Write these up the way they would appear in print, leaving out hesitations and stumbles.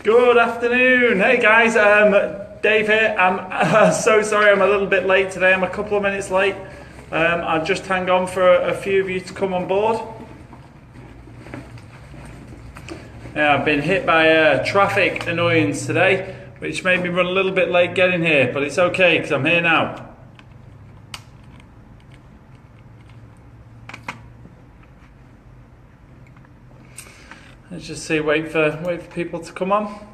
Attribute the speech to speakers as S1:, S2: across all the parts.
S1: Good afternoon. Hey guys, Dave here. I'm so sorry I'm a little bit late today. I'm a couple of minutes late. I'll just hang on for a few of you to come on board. Yeah, I've been hit by traffic annoyance today, which made me run a little bit late getting here, but it's okay because I'm here now. Let's just see, wait for people to come on.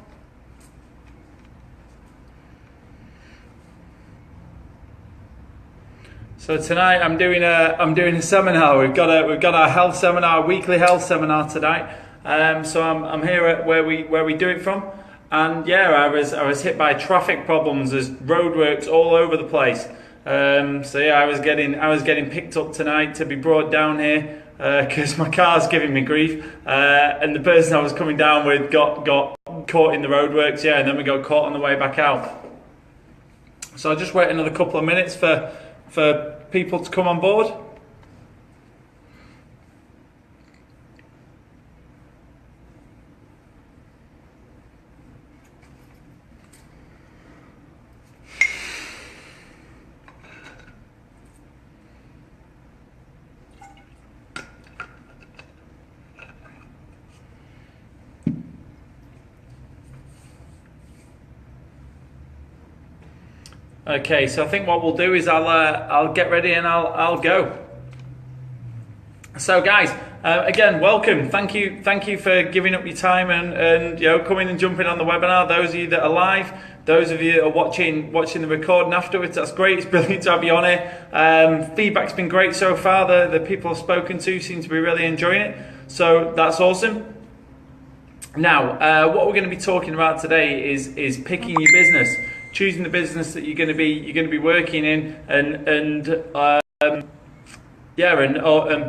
S1: So tonight I'm doing a seminar. We've got our health seminar, weekly health seminar tonight. So I'm here at where we do it from, and yeah, I was hit by traffic problems. There's roadworks all over the place. So yeah, I was getting picked up tonight to be brought down here. Because my car's giving me grief, and the person I was coming down with got caught in the roadworks, yeah, and then we got caught on the way back out. So I'll just wait another couple of minutes for people to come on board. Okay, so I think what we'll do is I'll get ready and I'll go. So guys, again, welcome. Thank you for giving up your time and coming and jumping on the webinar. Those of you that are live, those of you that are watching the recording afterwards, that's great. It's brilliant to have you on here. Feedback's been great so far. The people I've spoken to seem to be really enjoying it. So that's awesome. Now, what we're going to be talking about today is picking your business. Choosing the business that you're going to be working in, and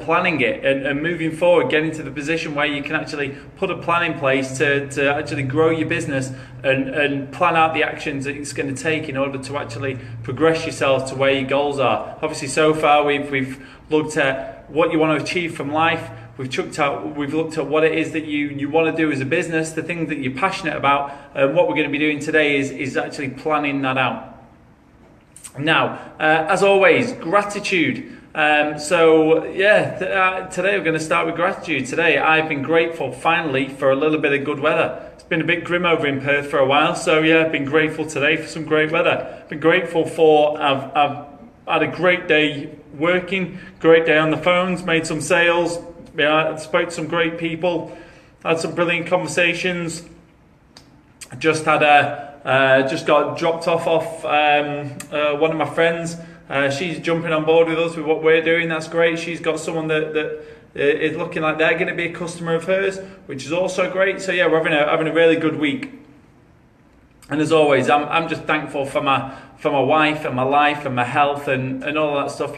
S1: planning it and moving forward, getting to the position where you can actually put a plan in place to actually grow your business and plan out the actions that it's going to take in order to actually progress yourself to where your goals are. Obviously, so far we've looked at what you want to achieve from life. We've looked at what it is that you want to do as a business, the things that you're passionate about, and what we're going to be doing today is actually planning that out. Now, as always, gratitude. Today we're going to start with gratitude. Today I've been grateful finally for a little bit of good weather. It's been a bit grim over in Perth for a while, so yeah, I've been grateful today for some great weather. I've been grateful for I've had a great day working, great day on the phones, made some sales. Yeah, I spoke to some great people, had some brilliant conversations. Just got dropped off one of my friends. She's jumping on board with us with what we're doing. That's great. She's got someone that is looking like they're going to be a customer of hers, which is also great. So yeah, we're having a really good week. And as always, I'm just thankful for my wife and my life and my health and all that stuff.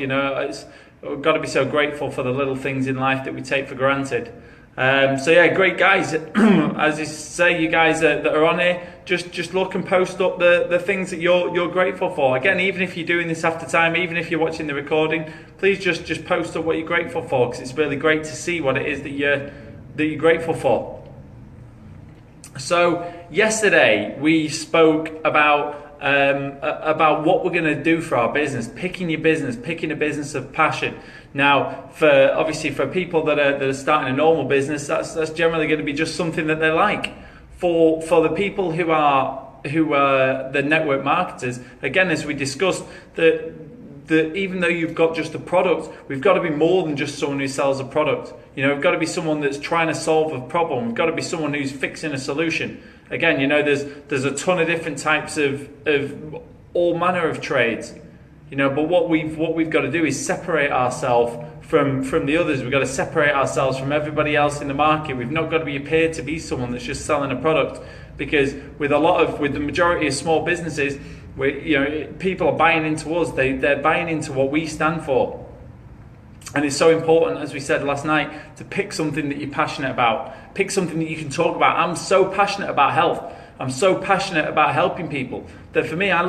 S1: We've got to be so grateful for the little things in life that we take for granted. So yeah, great guys. As you say, you guys that are on here, just look and post up the things that you're grateful for. Again, even if you're doing this after time, even if you're watching the recording, please just post up what you're grateful for, because it's really great to see what it is that you're grateful for. So yesterday we spoke about what we're going to do for our business, picking a business of passion. Now, for people that are starting a normal business, that's generally going to be just something that they like. For the people who are the network marketers, again, as we discussed, that even though you've got just a product, we've got to be more than just someone who sells a product. We've got to be someone that's trying to solve a problem. We've got to be someone who's fixing a solution. Again, there's a ton of different types of all manner of trades, but what we've got to do is separate ourselves from the others. We've got to separate ourselves from everybody else in the market. We've not got to appear to be someone that's just selling a product, because with the majority of small businesses, people are buying into us. They're buying into what we stand for. And it's so important, as we said last night, to pick something that you're passionate about. Pick something that you can talk about. I'm so passionate about health. I'm so passionate about helping people that for me, I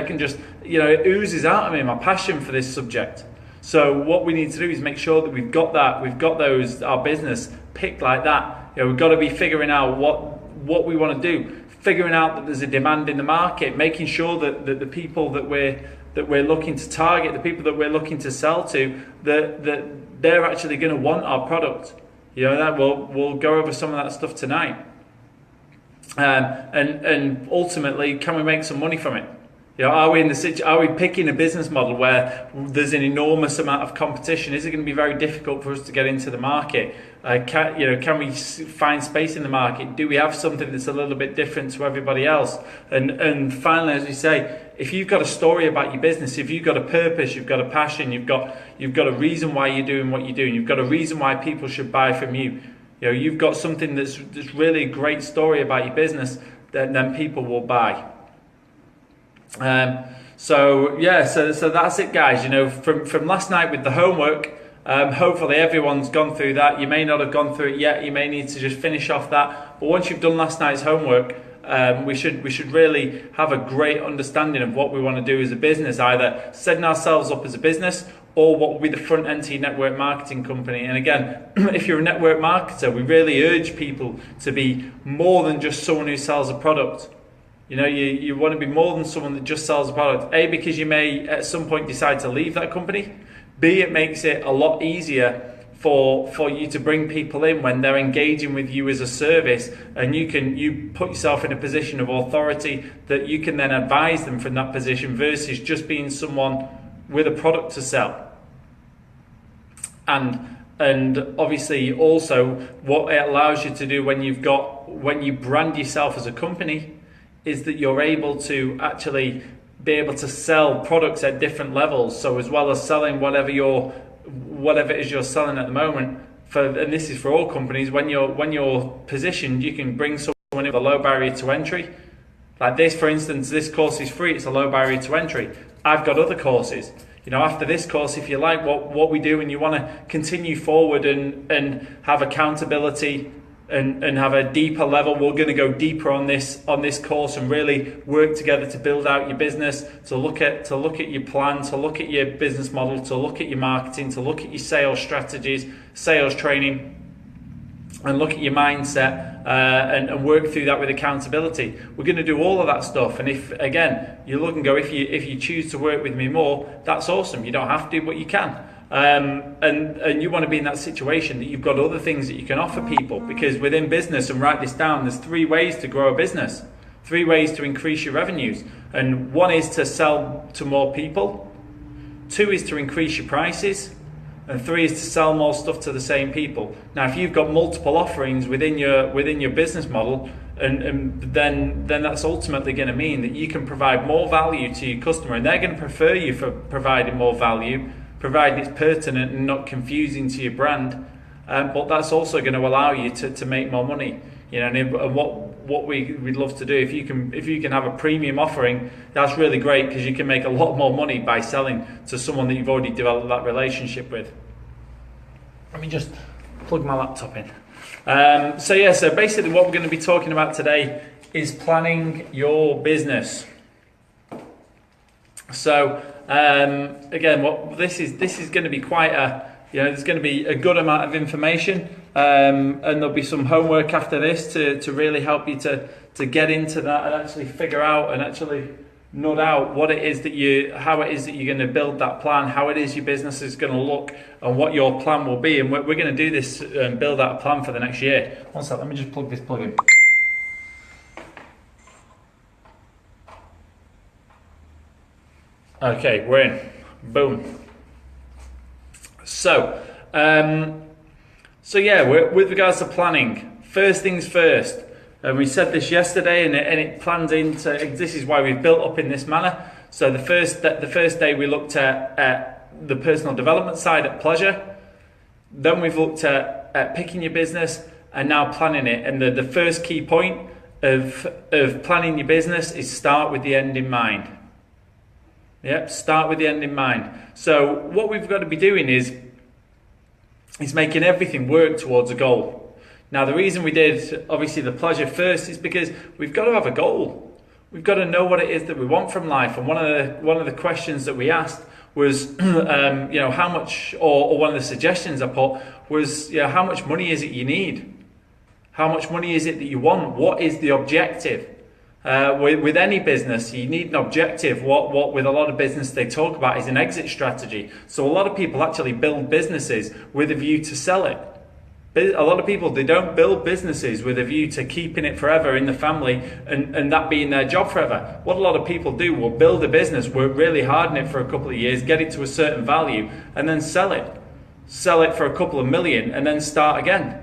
S1: can just, it oozes out of me, my passion for this subject. So what we need to do is make sure that we've got our business picked like that. We've got to be figuring out what we want to do, figuring out that there's a demand in the market, making sure that the people that we're looking to target, the people that we're looking to sell to, that they're actually going to want our product. That we'll go over some of that stuff tonight. And ultimately, can we make some money from it? Are we picking a business model where there's an enormous amount of competition? Is it going to be very difficult for us to get into the market? Can we find space in the market? Do we have something that's a little bit different to everybody else? And finally, as we say, if you've got a story about your business, if you've got a purpose, you've got a passion, you've got a reason why you're doing what you're doing, you've got a reason why people should buy from you. You've got something that's really a great story about your business, then people will buy. So that's it, guys. From last night with the homework, hopefully everyone's gone through that. You may not have gone through it yet. You may need to just finish off that. But once you've done last night's homework, we should really have a great understanding of what we want to do as a business, either setting ourselves up as a business or what will be the front end to your network marketing company. And again, if you're a network marketer, we really urge people to be more than just someone who sells a product. You want to be more than someone that just sells a product. A, because you may at some point decide to leave that company. B, it makes it a lot easier for you to bring people in when they're engaging with you as a service, and you put yourself in a position of authority that you can then advise them from that position versus just being someone with a product to sell. And obviously also what it allows you to do when you brand yourself as a company is that you're able to actually be able to sell products at different levels. So as well as selling whatever it is you're selling at the moment, and this is for all companies, when you're positioned, you can bring someone in with a low barrier to entry. Like this, for instance, this course is free, it's a low barrier to entry. I've got other courses. After this course, if you like what we do and you want to continue forward and have accountability and have a deeper level, we're going to go deeper on this course and really work together to build out your business, to look at your plan, to look at your business model, to look at your marketing, to look at your sales strategies, sales training, and look at your mindset and work through that with accountability. We're going to do all of that stuff. And if again you look and go, if you choose to work with me more, that's awesome. You don't have to, but you can. And you want to be in that situation that you've got other things that you can offer people, because within business, and write this down, there's 3 ways to grow a business, 3 ways to increase your revenues. And 1 is to sell to more people, 2 is to increase your prices, and 3 is to sell more stuff to the same people. Now, if you've got multiple offerings within your business model, and then that's ultimately going to mean that you can provide more value to your customer, and they're going to prefer you for providing more value, provided it's pertinent and not confusing to your brand. But that's also going to allow you to make more money. And what we'd love to do, if you can have a premium offering, that's really great, because you can make a lot more money by selling to someone that you've already developed that relationship with. Let me just plug my laptop in. So basically what we're going to be talking about today is planning your business. So again, this is going to be quite there's going to be a good amount of information, and there'll be some homework after this to really help you to get into that and actually figure out and actually nut out how it is that you're going to build that plan, how it is your business is going to look, and what your plan will be. And we're going to do this and build out a plan for the next year. One sec, let me just plug this plug in. Okay, we're in. Boom. So with regards to planning, first things first, and we said this yesterday, and it plans into, this is why we've built up in this manner. So the first day we looked at the personal development side at Pleasure, then we've looked at picking your business, and now planning it. And the first key point of planning your business is start with the end in mind. Yep, start with the end in mind. So what we've got to be doing is making everything work towards a goal. Now, the reason we did obviously the Pleasure first is because we've got to have a goal. We've got to know what it is that we want from life. And one of the questions that we asked was, how much, or one of the suggestions I put was, how much money is it you need? How much money is it that you want? What is the objective? With any business, you need an objective. What with a lot of business they talk about is an exit strategy. So a lot of people actually build businesses with a view to sell it. A lot of people, they don't build businesses with a view to keeping it forever in the family and that being their job forever. What a lot of people do will build a business, work really hard on it for a couple of years, get it to a certain value, and then sell it. Sell it for a couple of million and then start again.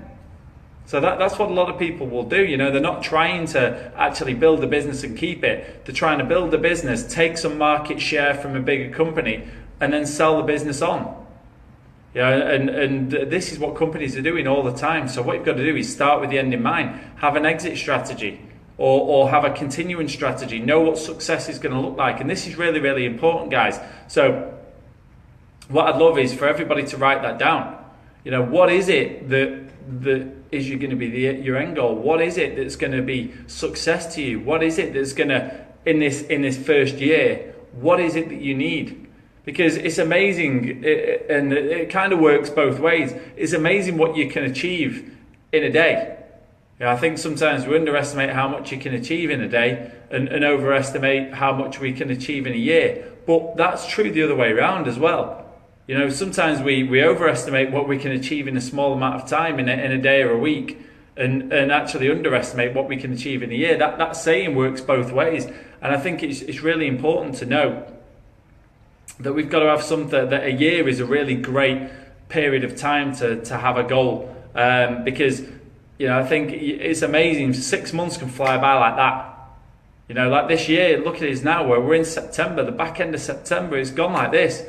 S1: So that's what a lot of people will do. You know, they're not trying to actually build a business and keep it. They're trying to build a business, take some market share from a bigger company, and then sell the business on. Yeah, and this is what companies are doing all the time. So what you've got to do is start with the end in mind. Have an exit strategy or have a continuing strategy. Know what success is going to look like. And this is really, really important, guys. So what I'd love is for everybody to write that down. You know, what is it that is you going to be your end goal? What is it that's going to be success to you? What is it that's going to, in this first year, what is it that you need? Because it's amazing, and it kind of works both ways. It's amazing what you can achieve in a day. I think sometimes we underestimate how much you can achieve in a day and overestimate how much we can achieve in a year. But that's true the other way around as well. You know, sometimes we overestimate what we can achieve in a small amount of time in a day or a week and actually underestimate what we can achieve in a year. That saying works both ways. And I think it's really important to know that we've got to have something, that a year is a really great period of time to have a goal. Because, you know, I think it's amazing. 6 months can fly by like that. You know, like this year, look at it now, where we're in September, the back end of September, it's gone like this.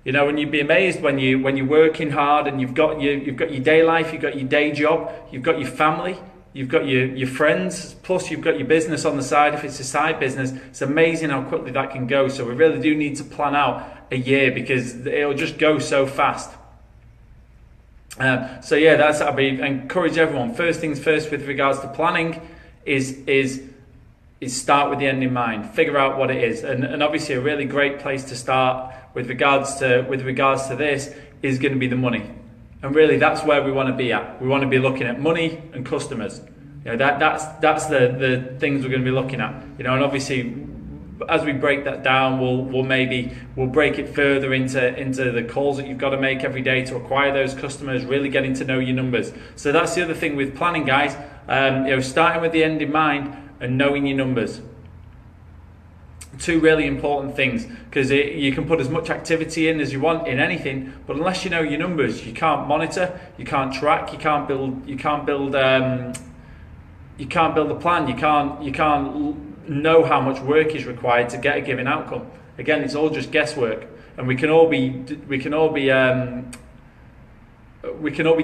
S1: You know, and you'd be amazed when you're working hard and you've got your day life, you've got your day job, you've got your family, you've got your friends, plus you've got your business on the side. If it's a side business, it's amazing how quickly that can go. So we really do need to plan out a year because it'll just go so fast. So yeah, I'd encourage everyone. First things first with regards to planning is start with the end in mind. Figure out what it is, and obviously a really great place to start with regards to this is going to be the money. And really, that's where we want to be at. We want to be looking at money and customers. You know, that's the things we're going to be looking at. You know, and obviously, as we break that down, we'll break it further into the calls that you've got to make every day to acquire those customers. Really getting to know your numbers. So that's the other thing with planning, guys. You know, starting with the end in mind and knowing your numbers. Two really important things, because you can put as much activity in as you want in anything, but unless you know your numbers, you can't monitor, you can't track, you can't build a plan, you can't know how much work is required to get a given outcome. Again, it's all just guesswork, and we can all be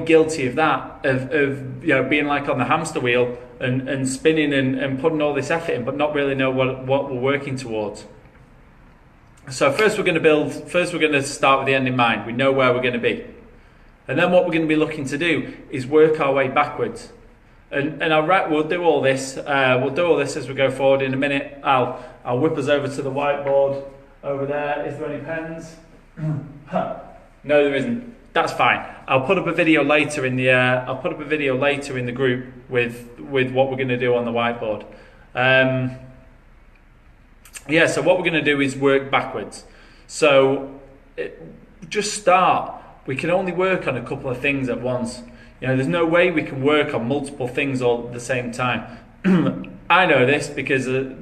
S1: guilty of that, of you know, being like on the hamster wheel and spinning and putting all this effort in, but not really know what we're working towards. So first we're going to start with the end in mind. We know where we're going to be, and then what we're going to be looking to do is work our way backwards. And we'll do all this. We'll do all this as we go forward. In a minute, I'll whip us over to the whiteboard over there. Is there any pens? No, there isn't. That's fine. I'll put up a video later in the group with what we're going to do on the whiteboard. So what we're going to do is work backwards. So just start. We can only work on a couple of things at once. You know, there's no way we can work on multiple things all at the same time. I know this because you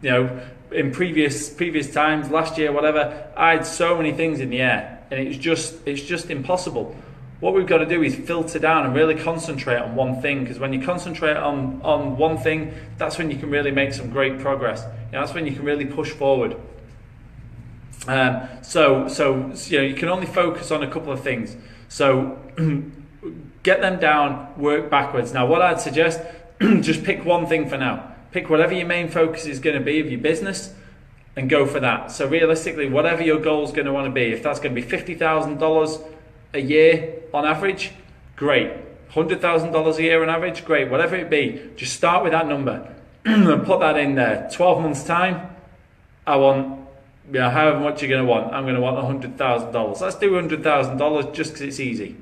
S1: know, in previous times, last year, whatever, I had so many things in the air. And it's just impossible. What we've got to do is filter down and really concentrate on one thing, because when you concentrate on one thing, that's when you can really make some great progress. You know, that's when you can really push forward. So you know, you can only focus on a couple of things. So get them down, work backwards. Now, what I'd suggest, just pick one thing for now. Pick whatever your main focus is going to be of your business, and go for that. So realistically, whatever your goal is going to want to be, if that's going to be $50,000 a year on average, great. $100,000 a year on average, great. Whatever it be, just start with that number and put that in there. 12 months time, I want, you know, however much you're going to want. I'm going to want $100,000. Let's do $100,000 just because it's easy.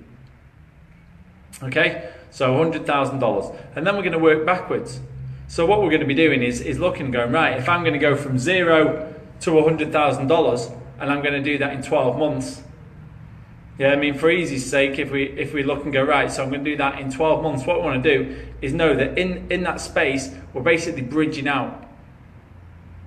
S1: Okay, So $100,000. And then we're going to work backwards. So what we're going to be doing is looking and going, right, if I'm going to go from zero to $100,000 and I'm going to do that in 12 months, yeah, I mean, for easy's sake, if we look and go, right, so I'm going to do that in 12 months, what we want to do is know that in that space, we're basically bridging out.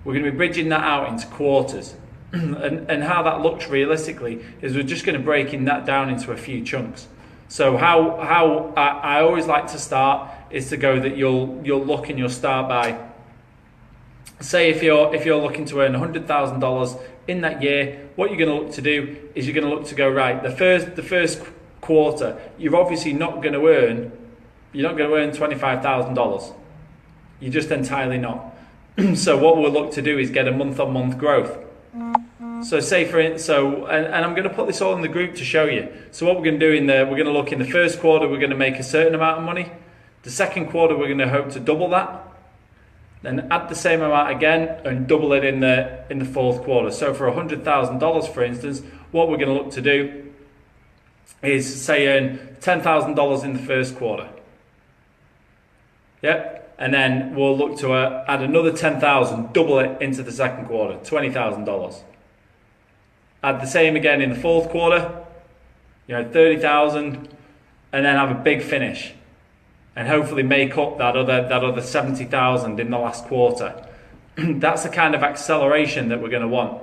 S1: We're going to be bridging that out into quarters. And how that looks realistically is we're just going to breaking that down into a few chunks. So how I always like to start is to go that you'll look and you'll start by, say if you're looking to earn $100,000 in that year, what you're going to look to do is you're going to look to go, right, the first quarter, you're obviously not going to earn $25,000. You're just entirely not. So what we'll look to do is get a month-on-month growth. So say and I'm going to put this all in the group to show you. So what we're going to do we're going to look in the first quarter, we're going to make a certain amount of money. The second quarter, we're going to hope to double that. Then add the same amount again and double it in the fourth quarter. So for $100,000, for instance, what we're going to look to do is say earn $10,000 in the first quarter. Yep. And then we'll look to add another 10,000, double it into the second quarter, $20,000. Add the same again in the fourth quarter, 30,000, and then have a big finish, and hopefully make up that other 70,000 in the last quarter. That's the kind of acceleration that we're going to want.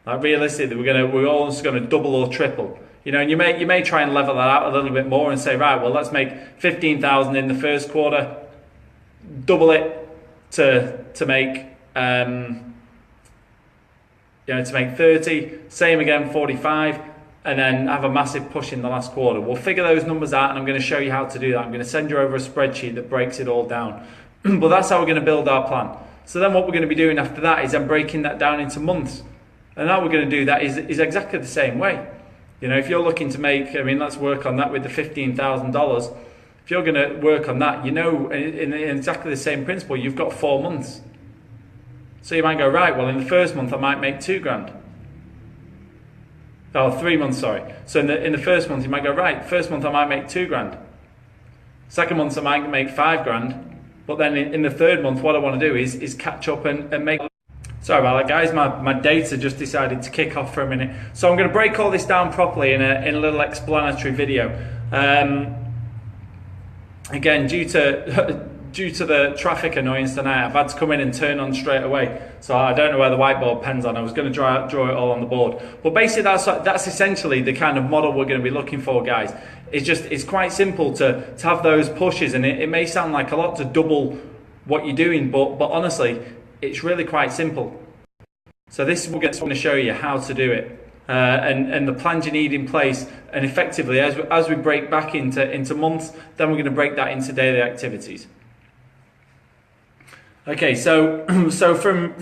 S1: Like realistically, we're always going to double or triple. And you may try and level that out a little bit more and say, right, well, let's make 15,000 in the first quarter. Double it to make to make 30, same again 45, and then have a massive push in the last quarter. We'll figure those numbers out, and I'm going to show you how to do that. I'm going to send you over a spreadsheet that breaks it all down. But that's how we're going to build our plan. So then what we're going to be doing after that is then breaking that down into months. And how we're going to do that is exactly the same way. If you're looking to make, let's work on that with the $15,000. If you're going to work on that, in exactly the same principle, you've got 4 months. So you might go, right, well, in the first month, I might make $2,000. Oh, 3 months, sorry. So in the first month, you might go, right, first month, I might make $2,000. Second month, I might make $5,000. But then in the third month, what I want to do is catch up and make... Sorry about that, guys. My data just decided to kick off for a minute. So I'm going to break all this down properly in a little explanatory video. Again, due to the traffic annoyance tonight, I've had to come in and turn on straight away. So I don't know where the whiteboard pen's on. I was going to draw it all on the board. But basically, that's essentially the kind of model we're going to be looking for, guys. It's quite simple to have those pushes, and it may sound like a lot to double what you're doing, but honestly, it's really quite simple. So this is what we're going to show you how to do it. And the plans you need in place, and effectively as we break back into months, then we're going to break that into daily activities. Okay, so from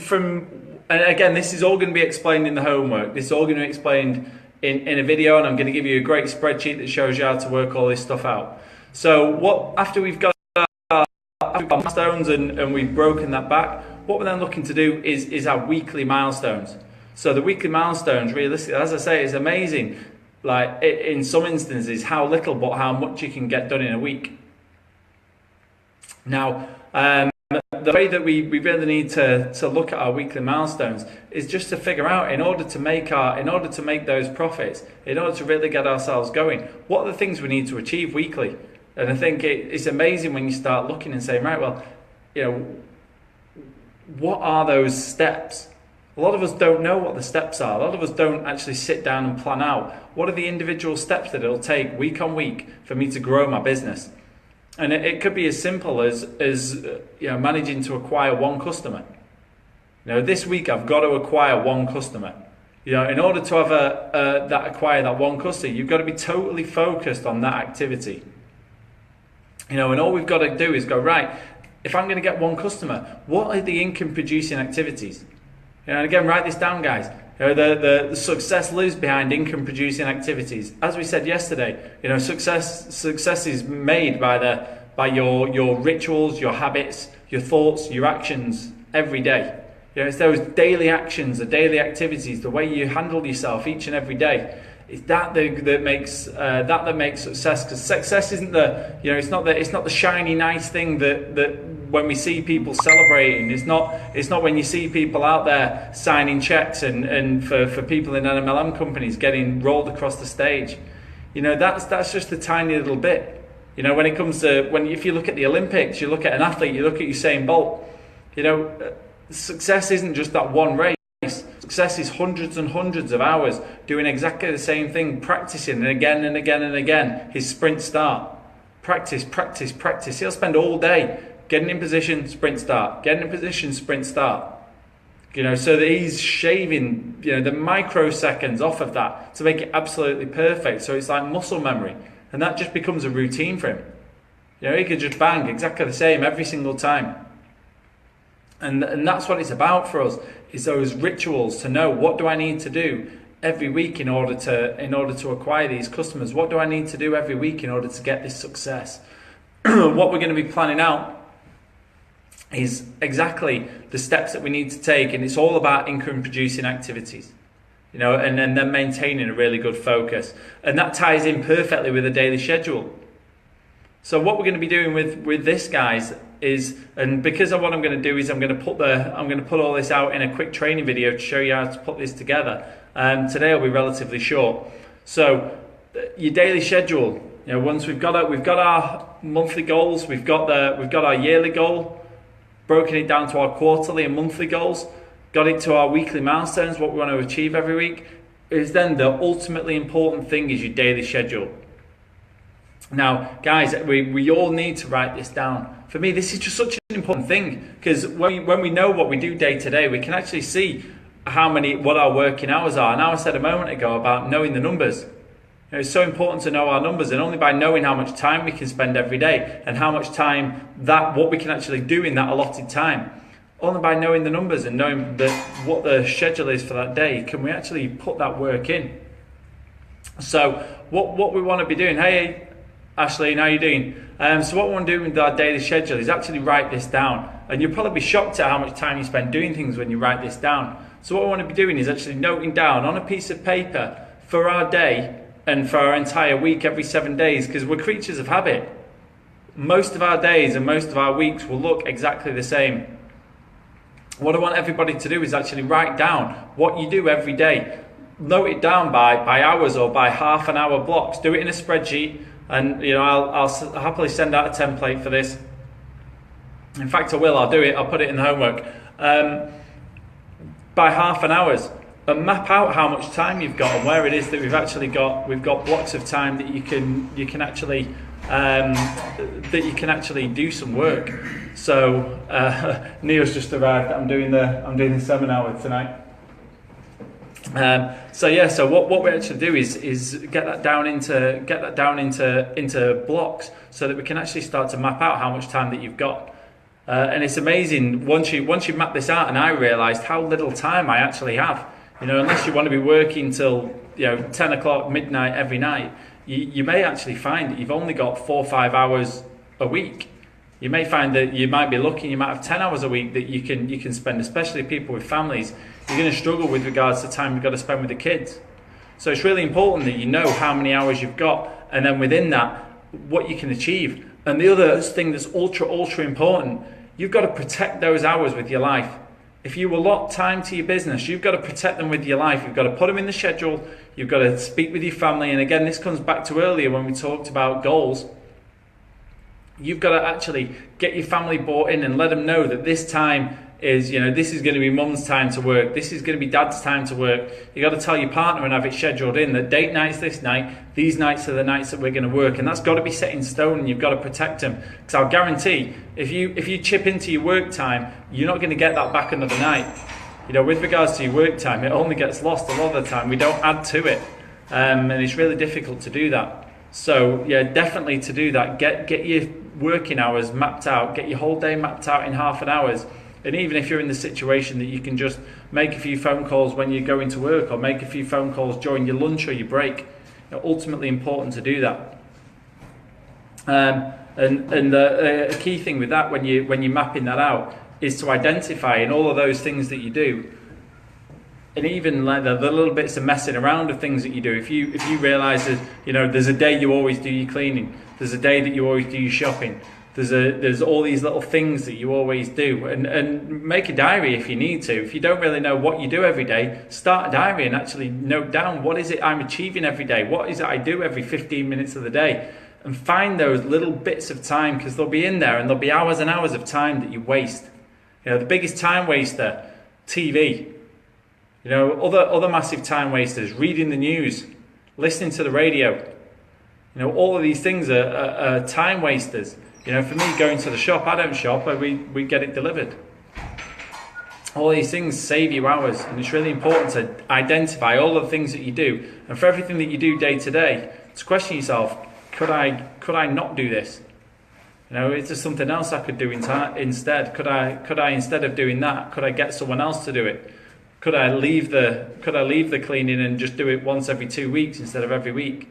S1: and again, this is all going to be explained in the homework. This is all going to be explained in a video, and I'm going to give you a great spreadsheet that shows you how to work all this stuff out. So after we've got our milestones and we've broken that back, what we're then looking to do is our weekly milestones. So the weekly milestones, realistically, as I say, is amazing. Like in some instances, how little but how much you can get done in a week. Now, the way that we really need to look at our weekly milestones is just to figure out, in order to make those profits, in order to really get ourselves going, what are the things we need to achieve weekly? And I think it's amazing when you start looking and saying, right, well, what are those steps? A lot of us don't know what the steps are. A lot of us don't actually sit down and plan out what are the individual steps that it'll take week on week for me to grow my business. And it could be as simple as managing to acquire one customer. This week I've got to acquire one customer. In order to have acquire that one customer, you've got to be totally focused on that activity. And all we've got to do is go, right, if I'm going to get one customer, what are the income producing activities? And again, write this down, guys. The success lives behind income producing activities. As we said yesterday, success is made by your rituals, your habits, your thoughts, your actions every day. It's those daily actions, the daily activities, the way you handle yourself each and every day It's that makes success. Because success isn't it's not the shiny nice thing that when we see people celebrating. It's not when you see people out there signing checks and for people in NMLM companies getting rolled across the stage. That's just a tiny little bit. When it comes to if you look at the Olympics, you look at an athlete, you look at Usain Bolt. Success isn't just that one race. Success is hundreds and hundreds of hours doing exactly the same thing, practicing and again and again and again. His sprint start, practice. He'll spend all day getting in position, sprint start, getting in position, sprint start. So that he's shaving, the microseconds off of that to make it absolutely perfect. So it's like muscle memory, and that just becomes a routine for him. He could just bang exactly the same every single time. And that's what it's about for us, is those rituals to know, what do I need to do every week in order to acquire these customers? What do I need to do every week in order to get this success? What we're going to be planning out is exactly the steps that we need to take, and it's all about income producing activities, and then maintaining a really good focus, and that ties in perfectly with a daily schedule. So what we're going to be doing with this, guys, is, and because what I'm going to do is I'm going to put all this out in a quick training video to show you how to put this together. Today will be relatively short. So your daily schedule, once we've got our monthly goals, we've got our yearly goal, broken it down to our quarterly and monthly goals, got it to our weekly milestones, what we want to achieve every week, is then the ultimately important thing is your daily schedule. Now, guys, we all need to write this down. For me, this is just such an important thing, because when we know what we do day to day, we can actually see what our working hours are. And I said a moment ago about knowing the numbers. It's so important to know our numbers, and only by knowing how much time we can spend every day and how much time what we can actually do in that allotted time. Only by knowing the numbers and knowing what the schedule is for that day can we actually put that work in. So what we want to be doing, hey Ashley, how are you doing? So what we want to do with our daily schedule is actually write this down. And you'll probably be shocked at how much time you spend doing things when you write this down. So what we want to be doing is actually noting down on a piece of paper for our day and for our entire week every 7 days, because we're creatures of habit. Most of our days and most of our weeks will look exactly the same. What I want everybody to do is actually write down what you do every day. Note it down by hours or by half an hour blocks. Do it in a spreadsheet, and I'll happily send out a template for this. In fact, I'll do it. I'll put it in the homework. By half an hours, and map out how much time you've got and where it is that we've got blocks of time that you can actually do some work. So Neil's just arrived. I'm doing the seminar with tonight. So what we actually do is get that down into blocks, so that we can actually start to map out how much time that you've got. And it's amazing once you map this out, and I realised how little time I actually have. Unless you want to be working till 10 o'clock, midnight every night, you may actually find that you've only got 4 or 5 hours a week. You may find that you might have 10 hours a week that you can spend, especially people with families. You're going to struggle with regards to time you've got to spend with the kids. So it's really important that you know how many hours you've got, and then within that, what you can achieve. And the other thing that's ultra important, you've got to protect those hours with your life. If you allot time to your business, you've got to protect them with your life. You've got to put them in the schedule. You've got to speak with your family. And again, this comes back to earlier when we talked about goals. You've got to actually get your family bought in and let them know that this time is, this is going to be mum's time to work. This is going to be dad's time to work. You've got to tell your partner and have it scheduled in that date night's this night. These nights are the nights that we're going to work. And that's got to be set in stone, and you've got to protect them. Because I'll guarantee, if you chip into your work time, you're not going to get that back another night. With regards to your work time, it only gets lost a lot of the time. We don't add to it. And it's really difficult to do that. So yeah, definitely to do that, get your working hours mapped out, get your whole day mapped out in half an hour. And even if you're in the situation that you can just make a few phone calls when you're going to work, or make a few phone calls during your lunch or your break, ultimately important to do that. And a key thing with that, when you're mapping that out, is to identify in all of those things that you do, and even like the little bits of messing around of things that you do. If you realise that, you know, there's a day you always do your cleaning, there's a day that you always do your shopping, there's all these little things that you always do, and make a diary if you need to. If you don't really know what you do every day, start a diary and actually note down, what is it I'm achieving every day, what is it I do every 15 minutes of the day, and find those little bits of time, because they'll be in there, and there'll be hours and hours of time that you waste. You know, the biggest time waster, TV. You know, other massive time wasters, reading the news, listening to the radio. You know, all of these things are time wasters. You know, for me, going to the shop, I don't shop, we get it delivered. All these things save you hours, and it's really important to identify all of the things that you do, and for everything that you do day to day, to question yourself, could I not do this? You know, is there something else I could do instead? Could I instead of doing that, could I get someone else to do it? Could I leave the cleaning and just do it once every 2 weeks instead of every week?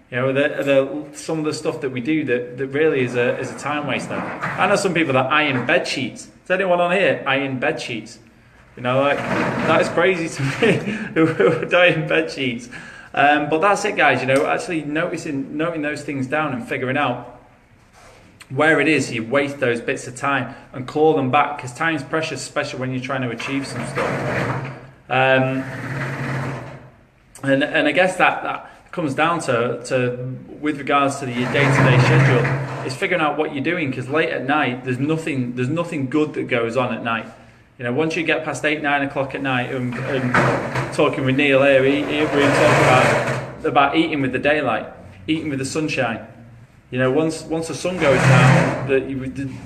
S1: You know, some of the stuff that we do that really is a time waster. I know some people that iron bed sheets. Is anyone on here iron bed sheets? You know, like, that is crazy to me, who would iron bed sheets. But that's it, guys. You know, actually noting those things down and figuring out where it is you waste those bits of time and claw them back, because time's precious, especially when you're trying to achieve some stuff. And I guess that comes down to with regards to your day-to-day schedule, is figuring out what you're doing, because late at night there's nothing good that goes on at night. You know, once you get past 8-9 o'clock at night, and talking with Neil here, we're talking about eating with the daylight, eating with the sunshine. You know, once the sun goes down,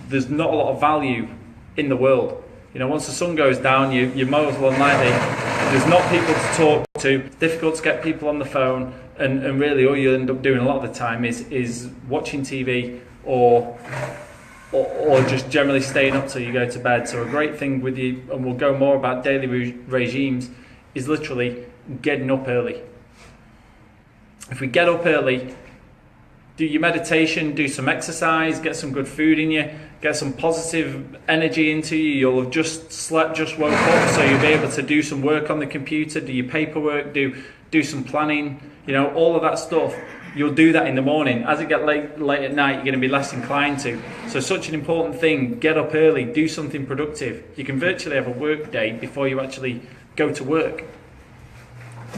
S1: there's not a lot of value in the world. You know, once the sun goes down, you're most unlikely. There's not people to talk to. It's difficult to get people on the phone, and really all you end up doing a lot of the time is watching TV or just generally staying up till you go to bed. So a great thing with you, and we'll go more about daily regimes, is literally getting up early. If we get up early, do your meditation, do some exercise, get some good food in you, get some positive energy into you. You'll have just slept, just woke up, so you'll be able to do some work on the computer, do your paperwork, do some planning, you know, all of that stuff. You'll do that in the morning. As it gets late at night, you're going to be less inclined to. So such an important thing, get up early, do something productive. You can virtually have a work day before you actually go to work.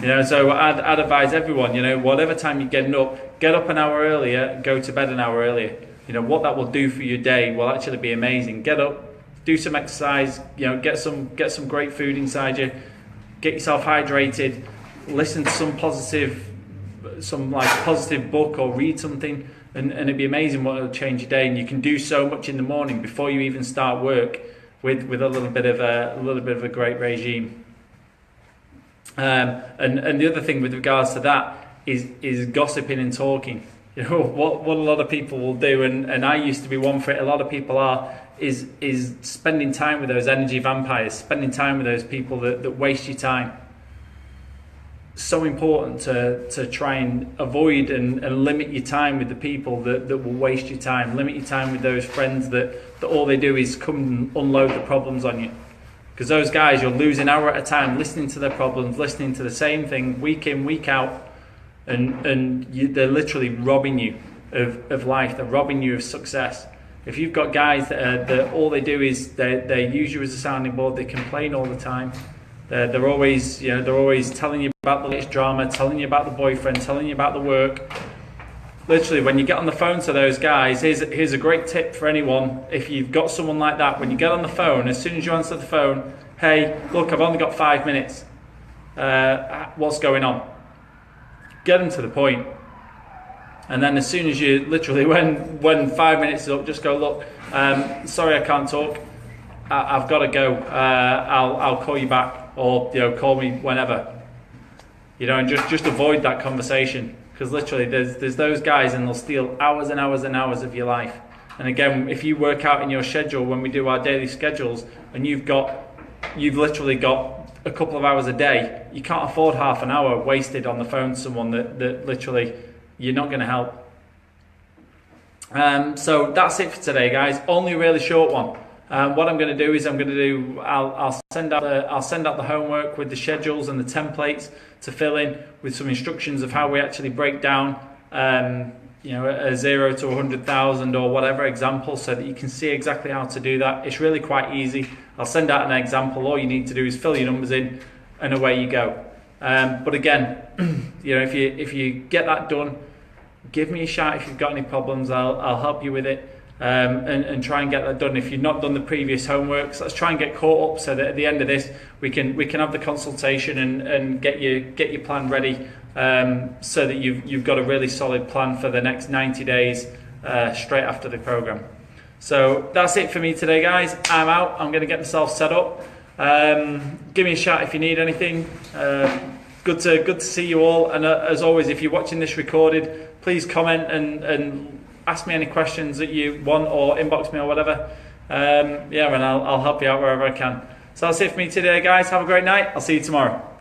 S1: You know, so I'd advise everyone, you know, whatever time you're getting up, get up an hour earlier, go to bed an hour earlier. You know, what that will do for your day will actually be amazing. Get up, do some exercise, you know, get some great food inside you, get yourself hydrated, listen to some positive book, or read something, and it'd be amazing what it'll change your day. And you can do so much in the morning before you even start work with a little bit of a great regime. And the other thing with regards to that is gossiping and talking. You know, what a lot of people will do, and I used to be one for it, a lot of people are, is spending time with those energy vampires, spending time with those people that waste your time. So important to try and avoid and limit your time with the people that will waste your time. Limit your time with those friends that all they do is come and unload the problems on you. Because those guys, you'll lose an hour at a time listening to their problems, listening to the same thing week in, week out, and they're literally robbing you of life. They're robbing you of success. If you've got guys that all they do is they use you as a sounding board, they complain all the time. They're always telling you about the latest drama, telling you about the boyfriend, telling you about the work. Literally, when you get on the phone to those guys, here's a great tip for anyone. If you've got someone like that, when you get on the phone, as soon as you answer the phone, hey, look, I've only got 5 minutes. What's going on? Get them to the point. And then as soon as you, literally, when 5 minutes is up, just go, look, sorry, I can't talk. I've got to go. I'll call you back, or call me whenever. And just avoid that conversation. Because literally there's those guys, and they'll steal hours and hours and hours of your life. And again, if you work out in your schedule, when we do our daily schedules, and you've literally got a couple of hours a day, you can't afford half an hour wasted on the phone to someone that literally you're not going to help. So that's it for today, guys. Only a really short one. What I'm going to do is I'll send out the homework with the schedules and the templates to fill in with some instructions of how we actually break down a 0 to 100,000 or whatever example, so that you can see exactly how to do that. It's really quite easy. I'll send out an example. All you need to do is fill your numbers in and away you go. But again, if you get that done, give me a shout if you've got any problems. I'll help you with it, and try and get that done. If you've not done the previous homeworks, let's try and get caught up so that at the end of this we can have the consultation and get your plan ready, so that you've got a really solid plan for the next 90 days straight after the program. So that's it for me today, guys. I'm out. I'm going to get myself set up. Give me a shout if you need anything. Good to see you all. And as always, if you're watching this recorded, please comment and ask me any questions that you want, or inbox me or whatever. And I'll help you out wherever I can. So that's it for me today, guys. Have a great night. I'll see you tomorrow.